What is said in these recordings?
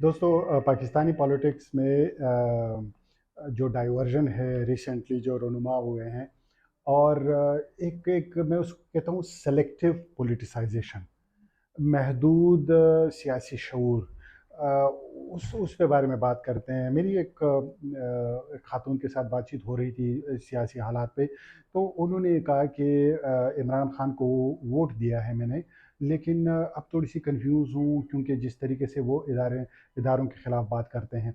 دوستو پاکستانی پالیٹکس میں جو ڈائیورژن ہے ریسنٹلی جو رونما ہوئے ہیں، اور ایک میں اس کو کہتا ہوں سلیکٹو پولیٹیسائزیشن، محدود سیاسی شعور، آ، اس پہ بارے میں بات کرتے ہیں۔ میری ایک خاتون کے ساتھ بات چیت ہو رہی تھی سیاسی حالات پہ، تو انہوں نے کہا کہ عمران خان کو ووٹ دیا ہے میں نے، لیکن اب تھوڑی سی کنفیوز ہوں کیونکہ جس طریقے سے وہ اداروں کے خلاف بات کرتے ہیں۔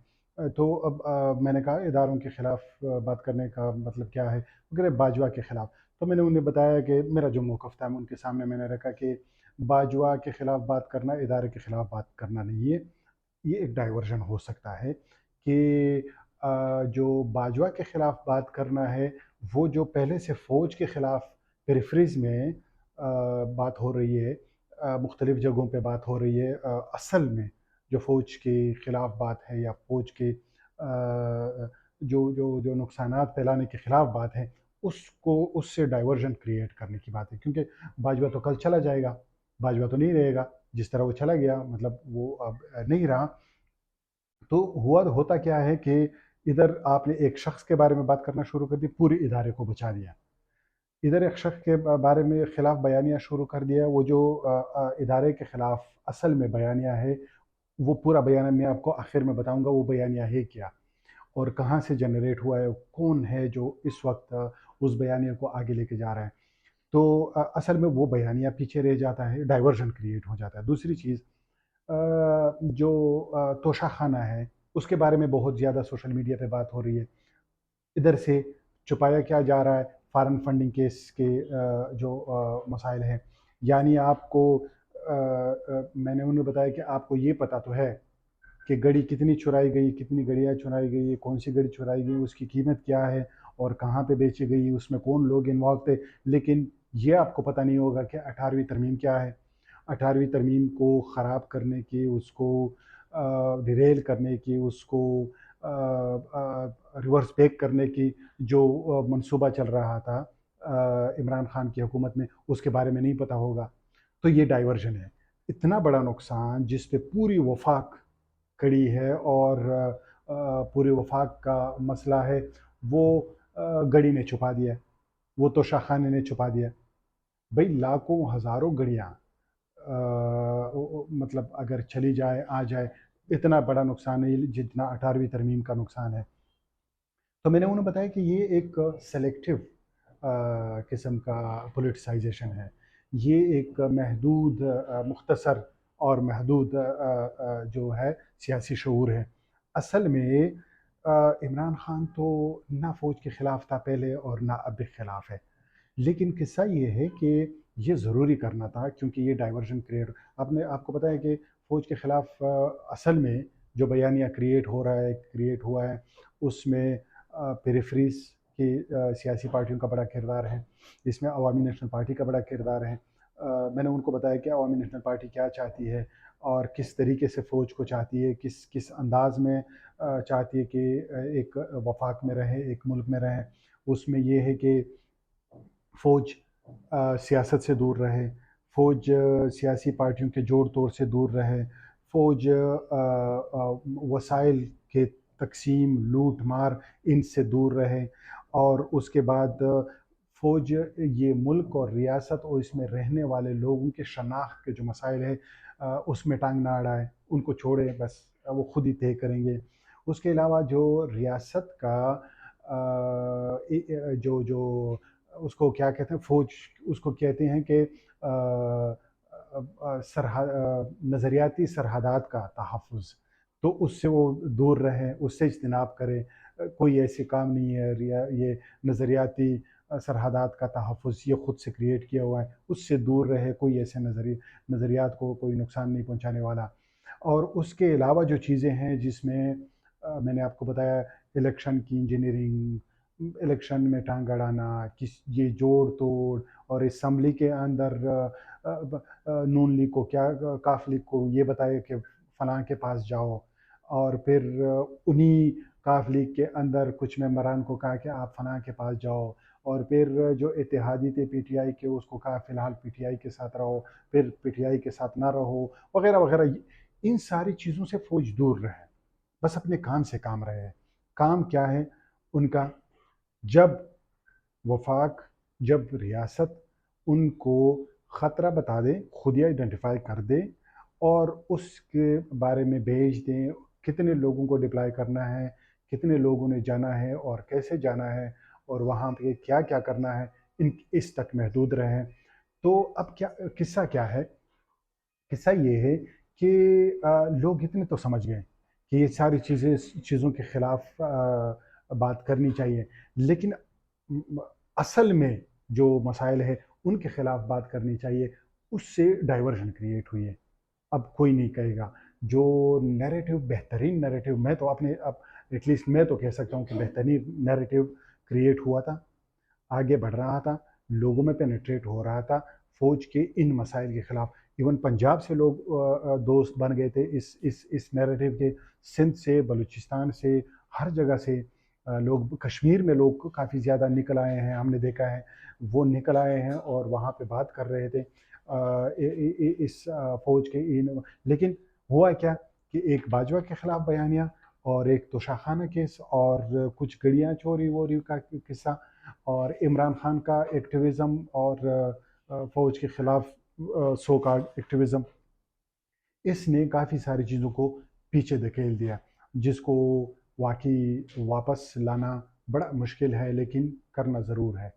تو اب میں نے کہا اداروں کے خلاف بات کرنے کا مطلب کیا ہے؟ وہ کہہ رہے باجوہ کے خلاف۔ تو میں نے انہیں بتایا کہ میرا جو موقف تھا، میں ان کے سامنے میں نے رکھا کہ باجوہ کے خلاف بات کرنا ادارے کے خلاف بات کرنا نہیں ہے۔ یہ ایک ڈائیورژن ہو سکتا ہے کہ جو باجوہ کے خلاف بات کرنا ہے، وہ جو پہلے سے فوج کے خلاف پیریفریز میں بات ہو رہی ہے، مختلف جگہوں پہ بات ہو رہی ہے، اصل میں جو فوج کے خلاف بات ہے یا فوج کے جو نقصانات پھیلانے کے خلاف بات ہے، اس سے ڈائیورژن کریٹ کرنے کی بات ہے، کیونکہ باجوہ تو کل چلا جائے گا، باجوہ تو نہیں رہے گا جس طرح وہ چلا گیا، مطلب وہ اب نہیں رہا۔ تو ہوتا کیا ہے کہ ادھر آپ نے ایک شخص کے بارے میں بات کرنا شروع کر دی، پورے ادارے کو بچا دیا۔ ادھر ایک شخص کے بارے میں خلاف بیانیہ شروع کر دیا، وہ جو ادارے کے خلاف اصل میں بیانیہ ہے، وہ پورا بیانیہ میں آپ کو آخر میں بتاؤں گا وہ بیانیہ ہے کیا، اور کہاں سے جنریٹ ہوا ہے، کون ہے جو اس وقت اس بیانیہ کو آگے لے کے جا رہا ہے۔ تو اصل میں وہ بیانیہ پیچھے رہ جاتا ہے، ڈائیورژن کریٹ ہو جاتا ہے۔ دوسری چیز، جو توشہ خانہ ہے، اس کے بارے میں بہت زیادہ سوشل میڈیا پہ بات ہو رہی ہے۔ ادھر سے چھپایا کیا جا رہا ہے فارن فنڈنگ کیس کے جو مسائل ہیں، یعنی آپ کو میں نے انہیں بتایا کہ آپ کو یہ پتہ تو ہے کہ گڑی کتنی چرائی گئی، کتنی گڑیاں چرائی گئی، کون سی گڑی چرائی گئی، اس کی قیمت کیا ہے اور کہاں پہ بیچی گئی، اس میں کون لوگ انوالو تھے، لیکن یہ آپ کو پتہ نہیں ہوگا کہ 18ویں ترمیم کیا ہے۔ 18ویں ترمیم کو خراب کرنے کی، اس کو ڈیریل کرنے کی، اس کو ریورس بیک کرنے کی جو منصوبہ چل رہا تھا عمران خان کی حکومت میں، اس کے بارے میں نہیں پتہ ہوگا۔ تو یہ ڈائیورژن ہے، اتنا بڑا نقصان جس پہ پوری وفاق کڑی ہے، اور پورے وفاق کا مسئلہ ہے، وہ گڑی نے چھپا دیا، وہ توشہ خانے نے چھپا دیا۔ بھئی لاکھوں ہزاروں گڑیاں مطلب اگر چلی جائے آ جائے، اتنا بڑا نقصان نہیں جتنا 18ویں ترمیم کا نقصان ہے۔ تو میں نے انہیں بتایا کہ یہ ایک سلیکٹو قسم کا پولیٹیسائزیشن ہے، یہ ایک محدود مختصر اور محدود جو ہے سیاسی شعور ہے۔ اصل میں عمران خان تو نہ فوج کے خلاف تھا پہلے اور نہ اب بھی خلاف ہے، لیکن قصہ یہ ہے کہ یہ ضروری کرنا تھا کیونکہ یہ ڈائیورژن آپ کو پتہ ہے کہ فوج کے خلاف اصل میں جو بیانیہ کریٹ ہوا ہے، اس میں پیریفریز کی سیاسی پارٹیوں کا بڑا کردار ہے، اس میں عوامی نیشنل پارٹی کا بڑا کردار ہے۔ میں نے ان کو بتایا کہ عوامی نیشنل پارٹی کیا چاہتی ہے اور کس طریقے سے فوج کو چاہتی ہے، کس انداز میں چاہتی ہے کہ ایک وفاق میں رہے، ایک ملک میں رہے۔ اس میں یہ ہے کہ فوج سیاست سے دور رہے، فوج سیاسی پارٹیوں کے جوڑ توڑ سے دور رہے، فوج وسائل کے تقسیم، لوٹ مار، ان سے دور رہے، اور اس کے بعد فوج یہ ملک اور ریاست اور اس میں رہنے والے لوگوں کے شناخت کے جو مسائل ہیں اس میں ٹانگ نہ اڑائے، ان کو چھوڑے، بس وہ خود ہی طے کریں گے۔ اس کے علاوہ جو ریاست کا جو اس کو کیا کہتے ہیں، فوج اس کو کہتے ہیں کہ نظریاتی سرحدات کا تحفظ، تو اس سے وہ دور رہے، اس سے اجتناب کرے۔ کوئی ایسے کام نہیں ہے، یہ نظریاتی سرحدات کا تحفظ یہ خود سے کریٹ کیا ہوا ہے، اس سے دور رہے، کوئی ایسے نظریات کو کوئی نقصان نہیں پہنچانے والا۔ اور اس کے علاوہ جو چیزیں ہیں جس میں میں نے آپ کو بتایا، الیکشن کی انجینئرنگ، الیکشن میں ٹانگ اڑانا، یہ جوڑ توڑ، اور اسمبلی کے اندر نون لیگ کو کیا، کاف لیگ کو یہ بتائے کہ فلاں کے پاس جاؤ، اور پھر انہی کاف لیگ کے اندر کچھ ممبران کو کہا کہ آپ فلاں کے پاس جاؤ، اور پھر جو اتحادی تھے پی ٹی آئی کے اس کو کہا فی الحال پی ٹی آئی کے ساتھ رہو، پھر پی ٹی آئی کے ساتھ نہ رہو، وغیرہ وغیرہ۔ ان ساری چیزوں سے فوج دور رہے، بس اپنے کام سے کام رہے ہیں۔ کام کیا ہے ان کا؟ جب وفاق، جب ریاست ان کو خطرہ بتا دے، خود ہی آئیڈینٹیفائی کر دے اور اس کے بارے میں بھیج دیں کتنے لوگوں کو ڈپلائی کرنا ہے، کتنے لوگوں نے جانا ہے اور کیسے جانا ہے اور وہاں پہ کیا کیا کرنا ہے، اس تک محدود رہیں۔ تو اب کیا قصہ کیا ہے؟ قصہ یہ ہے کہ لوگ اتنے تو سمجھ گئے کہ یہ ساری چیزوں کے خلاف بات کرنی چاہیے، لیکن اصل میں جو مسائل ہے ان کے خلاف بات کرنی چاہیے، اس سے ڈائیورژن کریٹ ہوئی ہے۔ اب کوئی نہیں کہے گا جو نیریٹو، بہترین نیریٹو، میں تو اپنے اب ایٹ لیسٹ میں تو کہہ سکتا ہوں کہ بہترین نیریٹو کریٹ ہوا تھا، آگے بڑھ رہا تھا، لوگوں میں پینیٹریٹ ہو رہا تھا فوج کے ان مسائل کے خلاف۔ ایون پنجاب سے لوگ دوست بن گئے تھے اس نیریٹو کے، سندھ سے، بلوچستان سے، ہر جگہ سے لوگ، کشمیر میں لوگ کافی زیادہ نکل آئے ہیں، ہم نے دیکھا ہے وہ نکل آئے ہیں اور وہاں پہ بات کر رہے تھے اس فوج کے لیکن ہوا کیا کہ ایک باجوہ کے خلاف بیانیہ اور ایک توشاخانہ کیس اور کچھ گڑیاں چوری ووری کا قصہ اور عمران خان کا ایکٹیویزم اور فوج کے خلاف سو کالڈ ایکٹیویزم، اس نے کافی ساری چیزوں کو پیچھے دھکیل دیا، جس کو واقعی واپس لانا بڑا مشکل ہے لیکن کرنا ضرور ہے۔